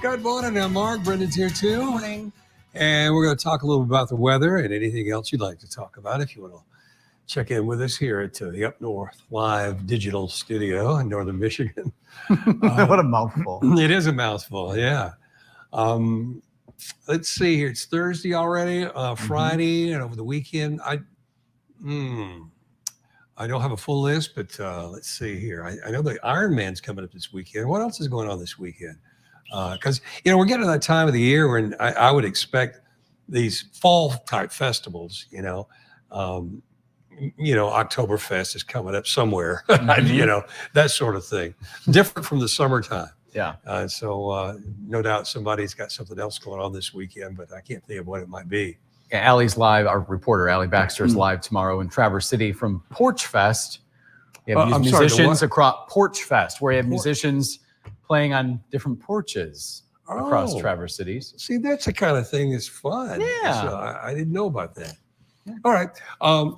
Good morning. I'm Mark. Brendan's here too. Good morning. And we're going to talk a little about the weather and anything else you'd like to talk about. If you want to check in with us here at the Up North Live Digital Studio in Northern Michigan. What a mouthful. It is a mouthful, yeah. Let's see here. It's Thursday already, Friday, and over the weekend. I don't have a full list, but let's see here. I know the Ironman's coming up this weekend. What else is going on this weekend? Because, we're getting to that time of the year when I would expect these fall type festivals, Oktoberfest is coming up somewhere, that sort of thing. Different from the summertime. Yeah. So no doubt somebody's got something else going on this weekend, but I can't think of what it might be. Yeah, Allie's live. Our reporter, Allie Baxter, is live tomorrow in Traverse City from Porch Fest. We have musicians across Porch Fest, where you have musicians playing on different porches across Traverse Cities. See, that's the kind of thing that's fun. Yeah. So I didn't know about that. Yeah. All right.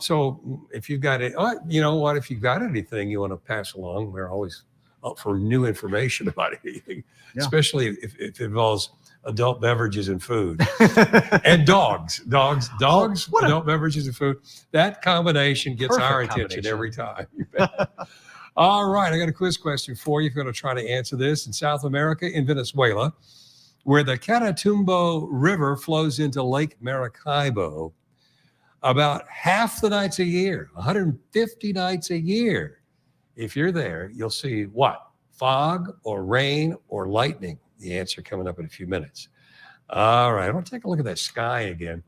So if you've got it, if you've got anything you want to pass along, we're always up for new information about anything, especially if it involves adult beverages and food and dogs, adult beverages and food. That combination gets our attention every time. All right, I got a quiz question for you if you're going to try to answer this. In South America, in Venezuela, where the Catatumbo River flows into Lake Maracaibo, about half the nights a year, 150 nights a year, if you're there, you'll see what? Fog or rain or lightning? The answer coming up in a few minutes. All right, I want to take a look at that sky again.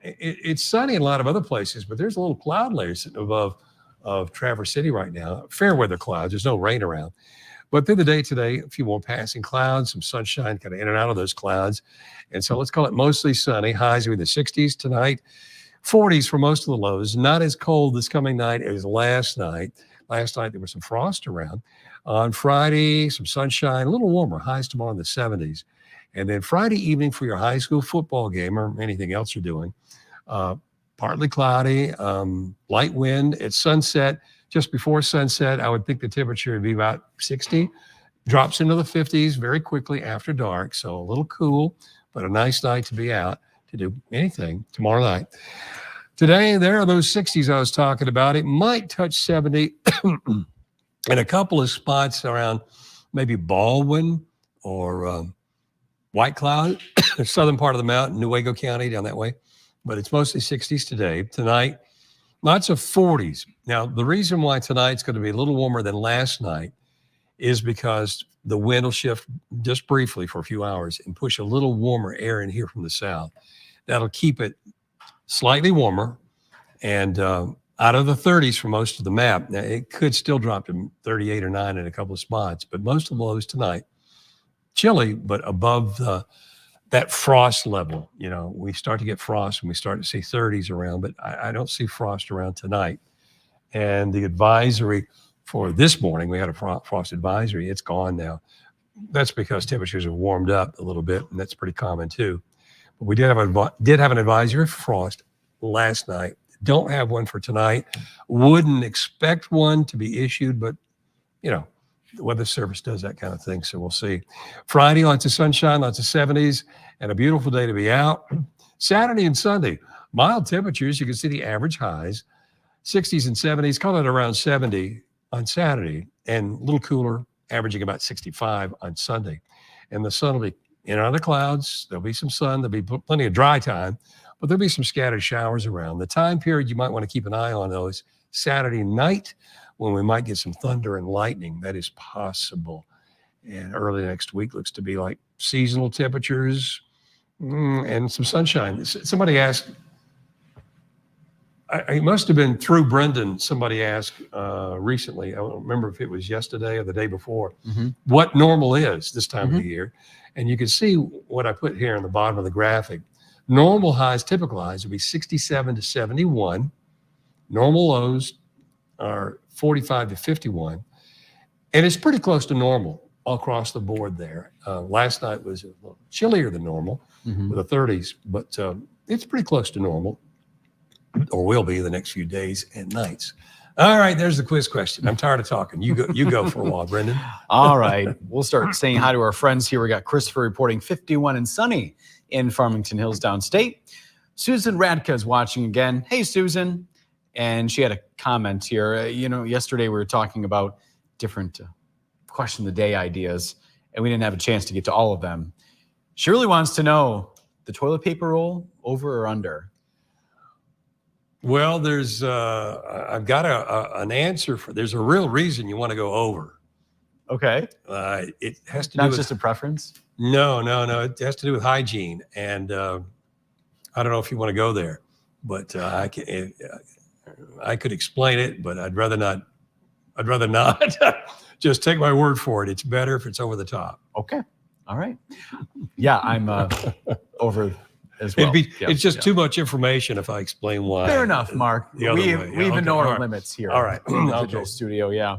It's sunny in a lot of other places, but there's a little cloud layer sitting above of Traverse City right now. Fair weather clouds. There's no rain around. But through the day today, a few more passing clouds, some sunshine kind of in and out of those clouds. And so let's call it mostly sunny. Highs are in the 60s tonight, 40s for most of the lows. Not as cold this coming night as last night. Last night, there was some frost around. On Friday, some sunshine, a little warmer. Highs tomorrow in the 70s. And then Friday evening for your high school football game or anything else you're doing, partly cloudy, light wind at sunset. Just before sunset, I would think the temperature would be about 60. Drops into the 50s very quickly after dark. So a little cool, but a nice night to be out to do anything tomorrow night. Today, there are those 60s I was talking about. It might touch 70 in a couple of spots around maybe Baldwin or White Cloud, the southern part of the mountain, Newaygo County down that way. But it's mostly 60s today. Tonight, lots of 40s. Now, the reason why tonight's going to be a little warmer than last night is because the wind will shift just briefly for a few hours and push a little warmer air in here from the south. That'll keep it slightly warmer, and out of the 30s for most of the map. Now, it could still drop to 38 or 9 in a couple of spots, but most of the lows tonight. Chilly, but above that frost level. We start to get frost and we start to see 30s around, but I don't see frost around tonight. And the advisory for this morning, we had a frost advisory. It's gone now. That's because temperatures have warmed up a little bit, and that's pretty common too. But we did have an advisory for frost last night. Don't have one for tonight. Wouldn't expect one to be issued, but the Weather Service does that kind of thing, so we'll see. Friday, lots of sunshine, lots of 70s, and a beautiful day to be out. Saturday and Sunday, mild temperatures. You can see the average highs, 60s and 70s, call it around 70 on Saturday, and a little cooler, averaging about 65 on Sunday. And the sun will be in and out of the clouds. There'll be some sun. There'll be plenty of dry time, but there'll be some scattered showers around. The time period you might want to keep an eye on, though, is Saturday night, when we might get some thunder and lightning. That is possible. And early next week looks to be like seasonal temperatures and some sunshine. Somebody asked, it must have been through Brendan, somebody asked recently, I don't remember if it was yesterday or the day before, what normal is this time of the year. And you can see what I put here in the bottom of the graphic. Normal highs, typical highs, would be 67 to 71. Normal lows are 45 to 51. And it's pretty close to normal all across the board there. Last night was a little chillier than normal with the 30s, but it's pretty close to normal, or will be the next few days and nights. All right, there's the quiz question. I'm tired of talking. You go for a while, Brendan. All right, we'll start saying hi to our friends here. We got Christopher reporting 51 and sunny in Farmington Hills downstate. Susan Radka is watching again. Hey, Susan. And she had a comment here. Yesterday we were talking about different question of the day ideas, and we didn't have a chance to get to all of them. She really wants to know the toilet paper roll, over or under? Well, there's I've got an answer for. There's a real reason you want to go over. Okay. It has to Not do with, just a preference? No. It has to do with hygiene, and I don't know if you want to go there, but I could explain it, but I'd rather not. Just take my word for it. It's better if it's over the top. Okay. All right. Yeah, I'm over as well. It's just too much information if I explain why. Fair enough, Mark. We even know our limits here. All right. In the digital studio, yeah.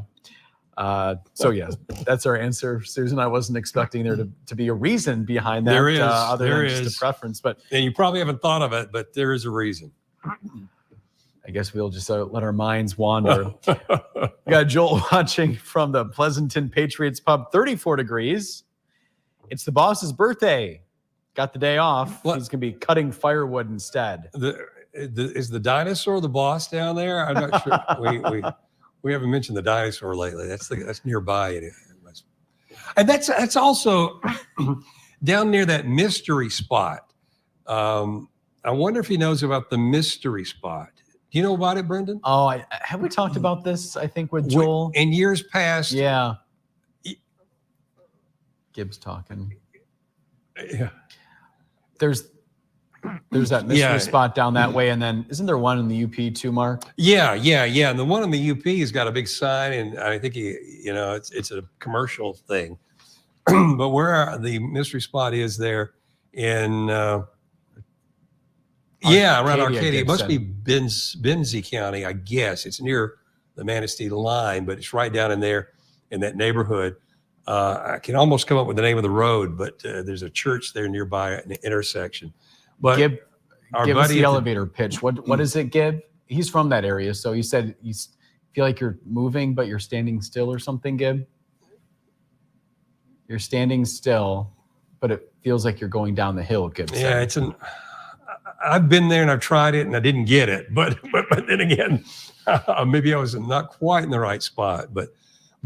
So yes, that's our answer, Susan. I wasn't expecting there to be a reason behind that. There is. Other than just a preference, but and you probably haven't thought of it, but there is a reason. I guess we'll just let our minds wander. We got Joel watching from the Pleasanton Patriots Pub, 34 degrees. It's the boss's birthday. Got the day off. What? He's going to be cutting firewood instead. Is the dinosaur the boss down there? I'm not sure. We haven't mentioned the dinosaur lately. That's nearby. And that's also down near that mystery spot. I wonder if he knows about the mystery spot. Do you know about it, Brendan? Oh, have we talked about this, I think, with Joel? In years past. Yeah. Gibbs talking. Yeah. There's that mystery spot down that way, and then isn't there one in the UP too, Mark? Yeah. And the one in the UP has got a big sign, and I think it's a commercial thing. But where the mystery spot is there in around Arcadia. It must be Benzie County, I guess. It's near the Manistee line, but it's right down in there in that neighborhood. I can almost come up with the name of the road, but there's a church there nearby an intersection. But Gib, give us the elevator pitch. What is it, Gib? He's from that area, so you said you feel like you're moving, but you're standing still or something, Gib? You're standing still, but it feels like you're going down the hill, Gib. Yeah, I've been there and I've tried it and I didn't get it, but then again, maybe I was not quite in the right spot, but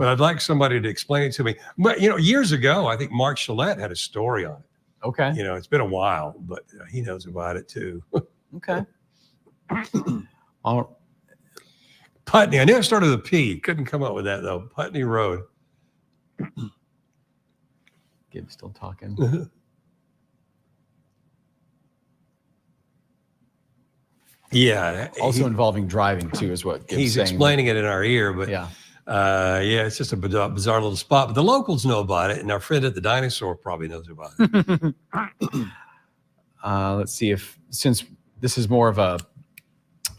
I'd like somebody to explain it to me. But years ago, I think Mark Shillette had a story on it. Okay. It's been a while, but he knows about it too. Okay. Putney. I knew it started with a P. Couldn't come up with that though. Putney Road. Gib's still talking. Yeah. Also involving driving too, is what Gibbs he's saying. explaining it in our ear, but Yeah. Yeah, it's just a bizarre little spot. But the locals know about it, and our friend at the dinosaur probably knows about it. Let's see if, since this is more of a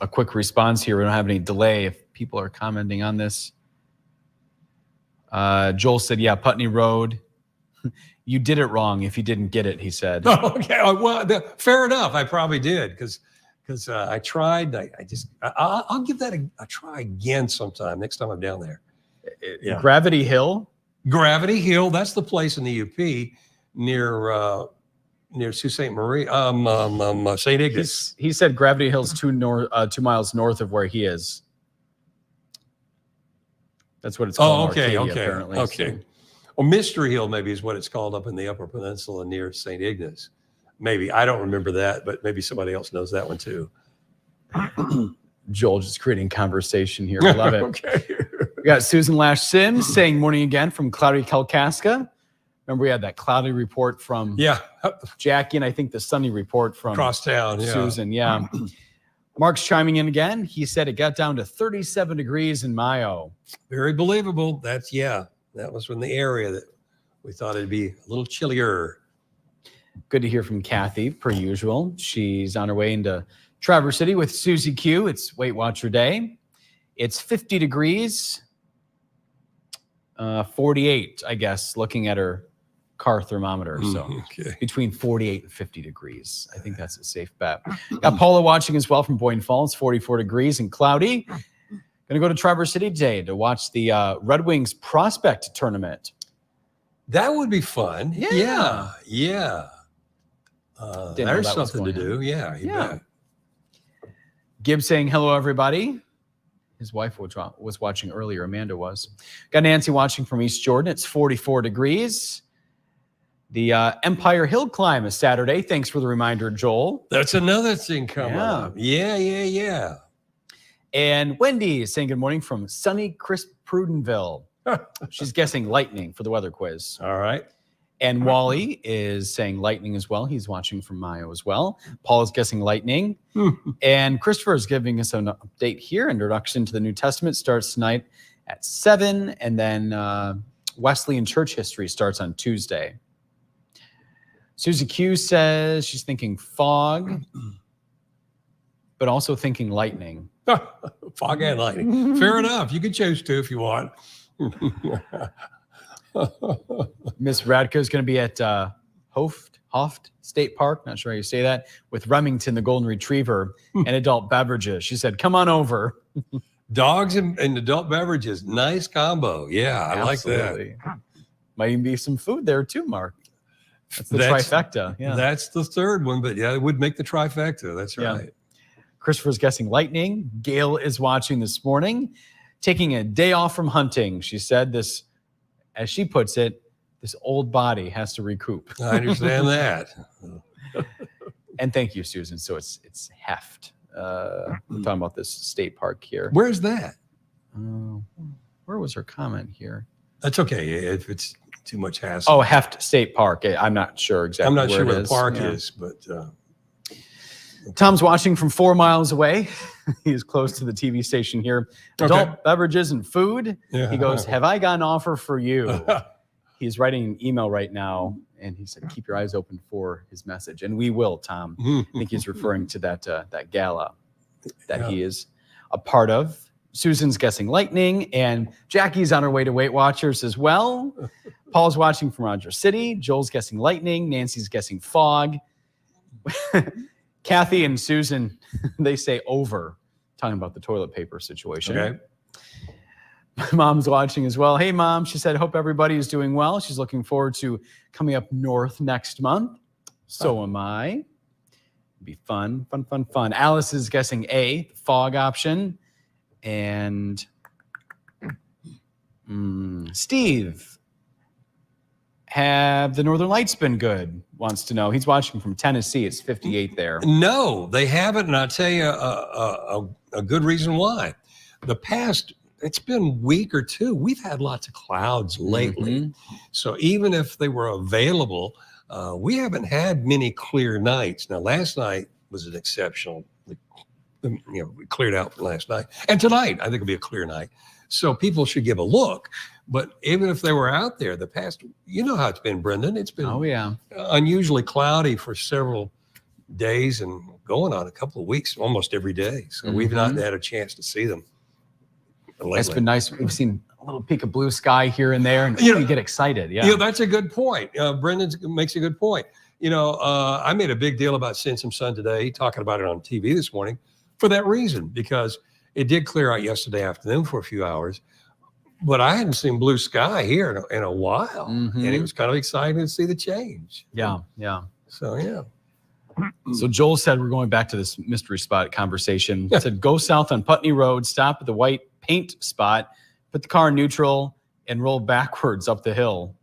quick response here, we don't have any delay if people are commenting on this. Joel said, yeah, Putney Road. You did it wrong if you didn't get it, he said. Oh, okay. Well, fair enough. I probably did because I tried. I'll give that a try again sometime. Next time I'm down there. Yeah. Gravity Hill. Gravity Hill. That's the place in the UP near Sault Ste. Marie, St. Ignace. He said Gravity Hill's 2 miles north of where he is. That's what it's called. Oh, okay, Arcadia, okay, apparently, okay. So. Well, Mystery Hill maybe is what it's called up in the Upper Peninsula near St. Ignace. Maybe. I don't remember that, but maybe somebody else knows that one too. Joel just creating conversation here. I love it. Okay. We got Susan Lash Sims saying morning again from cloudy Kalkaska. Remember we had that cloudy report from Jackie, and I think the sunny report from Crosstown, Susan. Yeah. Mark's chiming in again. He said it got down to 37 degrees in Mayo. Very believable. That was from the area that we thought it'd be a little chillier. Good to hear from Kathy, per usual. She's on her way into Traverse City with Susie Q. It's Weight Watcher Day. It's 50 degrees, 48, I guess, looking at her car thermometer. So between 48 and 50 degrees. I think that's a safe bet. Got Paula watching as well from Boyne Falls, 44 degrees and cloudy. Going to go to Traverse City today to watch the Red Wings Prospect Tournament. That would be fun. Yeah. There's something to do. Yeah, you bet. Gibbs saying hello, everybody. His wife was watching earlier. Amanda was. Got Nancy watching from East Jordan. It's 44 degrees. The Empire Hill climb is Saturday. Thanks for the reminder, Joel. That's another thing coming up. Yeah. And Wendy is saying good morning from sunny, crisp Prudenville. She's guessing lightning for the weather quiz. All right. And Wally is saying lightning as well. He's watching from Mayo as well. Paul is guessing lightning. And Christopher is giving us an update here. Introduction to the New Testament starts tonight at 7. And then Wesleyan church history starts on Tuesday. Susie Q says she's thinking fog, but also thinking lightning. Fog and lightning. Fair enough. You can choose two if you want. Miss Radka is going to be at Hoft State Park, not sure how you say that, with Remington, the golden retriever, and adult beverages. She said, come on over. Dogs and adult beverages. Nice combo. Yeah, I like that. Might even be some food there too, Mark. That's the trifecta. Yeah, that's the third one, but yeah, it would make the trifecta. That's right. Christopher's guessing lightning. Gail is watching this morning, taking a day off from hunting. She said this, as she puts it, this old body has to recoup. I understand that. And thank you, Susan. So it's heft. We're talking about this state park here. Where's that? Where was her comment here? That's okay if it's too much hassle. Oh, Heft State Park. I'm not sure exactly. I'm not sure where the park is, but Tom's watching from 4 miles away. He's close to the TV station here. Adult beverages and food. Yeah. He goes, have I got an offer for you? He's writing an email right now, and he said, keep your eyes open for his message. And we will, Tom. I think he's referring to that gala that he is a part of. Susan's guessing lightning, and Jackie's on her way to Weight Watchers as well. Paul's watching from Rogers City. Joel's guessing lightning. Nancy's guessing fog. Kathy and Susan, they say over, talking about the toilet paper situation. Okay. My mom's watching as well. Hey, Mom, she said, hope everybody is doing well. She's looking forward to coming up north next month. So am I. It'd be fun. Alice is guessing A, fog option. And Steve, have the Northern Lights been good? Wants to know. He's watching from Tennessee. It's 58 there. No, they haven't. And I'll tell you a good reason why. It's been a week or two. We've had lots of clouds lately. So even if they were available, we haven't had many clear nights. Now, last night was an exceptionally it cleared out last night. And tonight, I think it'll be a clear night. So people should give a look. But even if they were out there, the past, you know how it's been, Brendan. It's been unusually cloudy for several days and going on a couple of weeks, almost every day. So we've not had a chance to see them lately. It's been nice. We've seen a little peek of blue sky here and there, and you get excited. Yeah, that's a good point. Brendan makes a good point. I made a big deal about seeing some sun today, talking about it on TV this morning for that reason, because it did clear out yesterday afternoon for a few hours. But I hadn't seen blue sky here in a while, and it was kind of exciting to see the change. Yeah. So, yeah. So Joel said, we're going back to this mystery spot conversation. He said, go south on Putney Road, stop at the white paint spot, put the car in neutral, and roll backwards up the hill.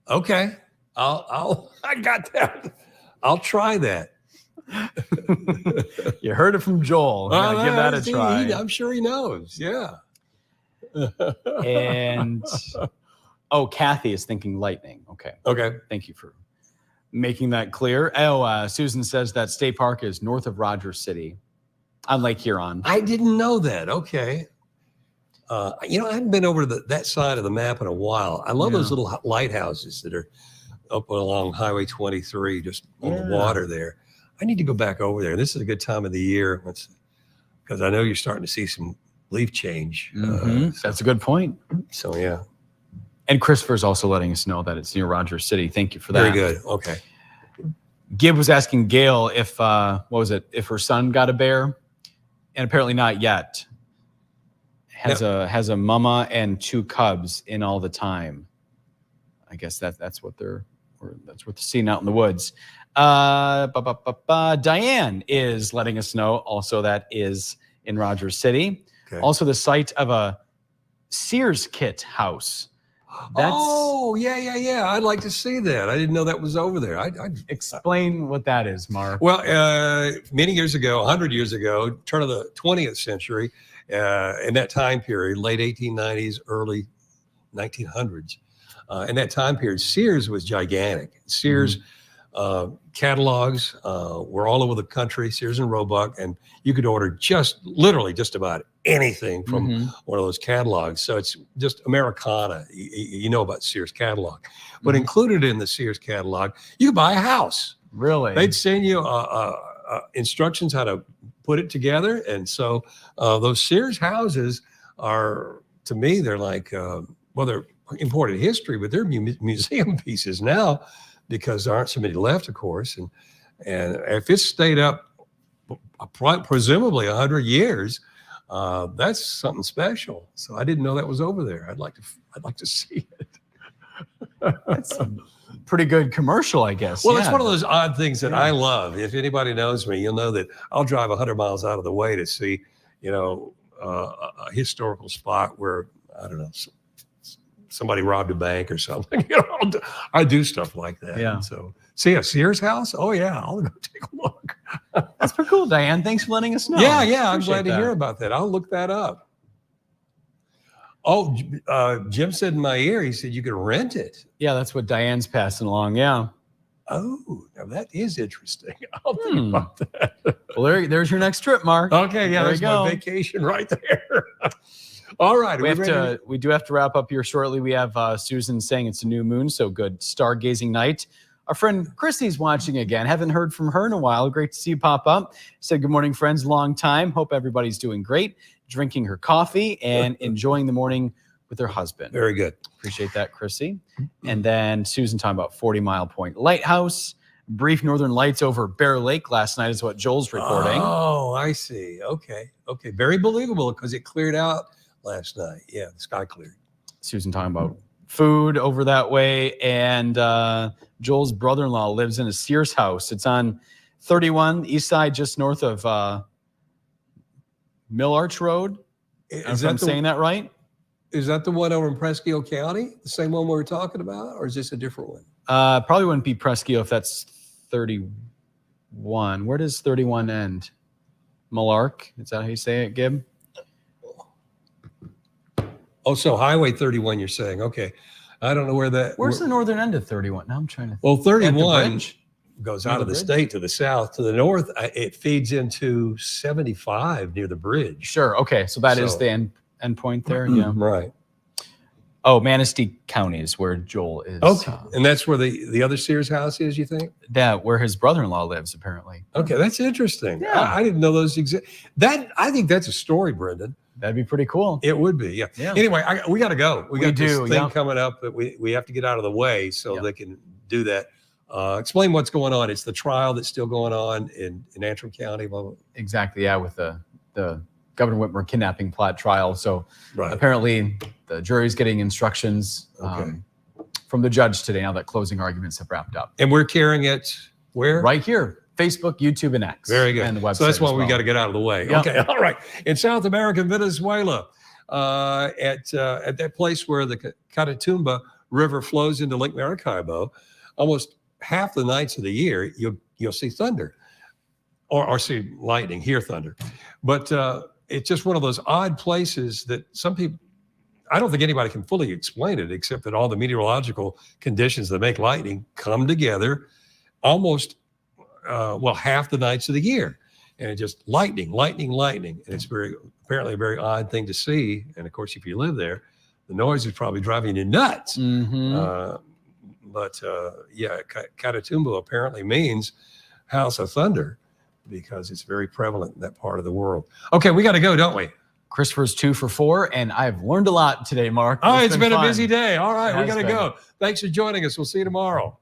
Okay. I got that. I'll try that. You heard it from Joel. Give that a try. I'm sure he knows. Yeah. And Kathy is thinking lightning. Okay. Thank you for making that clear. Susan says that State Park is north of Rogers City on Lake Huron. I didn't know that. Okay. I haven't been over to that side of the map in a while. I love those little lighthouses that are up along Highway 23, just on the water there. I need to go back over there. This is a good time of the year because I know you're starting to see some leaf change. That's a good point. So, yeah. And Christopher's also letting us know that it's near Rogers City. Thank you for that. Very good. Okay. Gib was asking Gail if, if her son got a bear, and apparently not yet. Has a mama and 2 cubs in all the time. I guess that's what they're seeing out in the woods. Diane is letting us know also that is in Rogers City. Okay. Also the site of a Sears kit house. Yeah. I'd like to see that. I didn't know that was over there. I'd explain what that is, Mark. Well, many years ago, 100 years ago, turn of the 20th century, in that time period, late 1890s, early 1900s, in that time period, Sears was gigantic. Sears catalogs were all over the country, Sears and Roebuck, and you could order literally just about anything from one of those catalogs. So it's just Americana. You know about Sears catalog. But included in the Sears catalog, you could buy a house. Really? They'd send you instructions how to put it together. And so those Sears houses are, to me, they're like, they're important history, but they're museum pieces now because there aren't so many left, of course. And if it's stayed up presumably 100 years, that's something special. So I didn't know that was over there. I'd like to see it. That's a pretty good commercial, I guess. Well, it's one of those odd things that I love. If anybody knows me, you'll know that I'll drive 100 miles out of the way to see, a historical spot where, I don't know, somebody robbed a bank or something. I do stuff like that. Yeah. And so, see a Sears house? Oh yeah, I'll go take a look. That's pretty cool, Diane. Thanks for letting us know. Yeah. I'm glad to hear about that. I'll look that up. Oh, Jim said in my ear, he said you could rent it. Yeah, that's what Diane's passing along. Yeah. Oh, now that is interesting. I'll think about that. Well, there's your next trip, Mark. Okay, yeah, that's my vacation right there. All right. We do have to wrap up here shortly. We have Susan saying it's a new moon, so good stargazing night. Our friend Christy's watching again. Haven't heard from her in a while. Great to see you pop up. Said, good morning, friends. Long time. Hope everybody's doing great. Drinking her coffee and enjoying the morning with her husband. Very good. Appreciate that, Chrissy. And then Susan talking about 40 Mile Point Lighthouse. Brief northern lights over Bear Lake last night is what Joel's reporting. Oh, I see. Okay. Very believable because it cleared out last night. Yeah, the sky cleared. Susan talking about food over that way. And Joel's brother-in-law lives in a Sears house. It's on 31 east side, just north of Mill Arch Road. Is I'm saying that right? Is that the one over in Presque Isle County? The same one we were talking about? Or is this a different one? Probably wouldn't be Presque Isle if that's 31. Where does 31 end? Millark? Is that how you say it, Gib? Oh, so Highway 31, you're saying. Okay. I don't know where that... Where's the northern end of 31? Now I'm trying to... Well, 31... goes Near out the of the bridge? state to the south. To the north, it feeds into 75 near the bridge. Sure. Okay. So that is So- the end point there. Yeah. Right. Oh, Manistee County is where Joel is. Okay. And that's where the other Sears house is, you think? Where his brother-in-law lives, apparently. Okay, that's interesting. Yeah. I didn't know those exist. I think that's a story, Brendan. That'd be pretty cool. It would be, yeah. Yeah. Anyway, we got to go. We got this do, thing yeah. coming up that we have to get out of the way so Yeah. they can do that. Explain what's going on. It's the trial that's still going on in Antrim County. Blah, blah. Exactly. Yeah, with the Governor Whitmer kidnapping plot trial. So Right. apparently the jury's getting instructions Okay. from the judge today now that closing arguments have wrapped up. And we're carrying it where? Right here, Facebook, YouTube, and X. Very good. And the website. So that's why as we well. got to get out of the way. Yep. Okay. All right. In South America, Venezuela, at that place where the Catatumba River flows into Lake Maracaibo, almost half the nights of the year you'll see thunder, or see lightning, hear thunder. But it's just one of those odd places that some people. I don't think anybody can fully explain it, except that all the meteorological conditions that make lightning come together almost half the nights of the year, and it just lightning, and it's apparently a very odd thing to see. And of course, if you live there, the noise is probably driving you nuts. Mhm. Catatumbo apparently means house of thunder because it's very prevalent in that part of the world. Okay, we got to go, don't we? Christopher's 2 for 4, and I've learned a lot today, Mark. Oh, it's been a fun. busy day. All right, It we has got to been. go. Thanks for joining us. We'll see you tomorrow.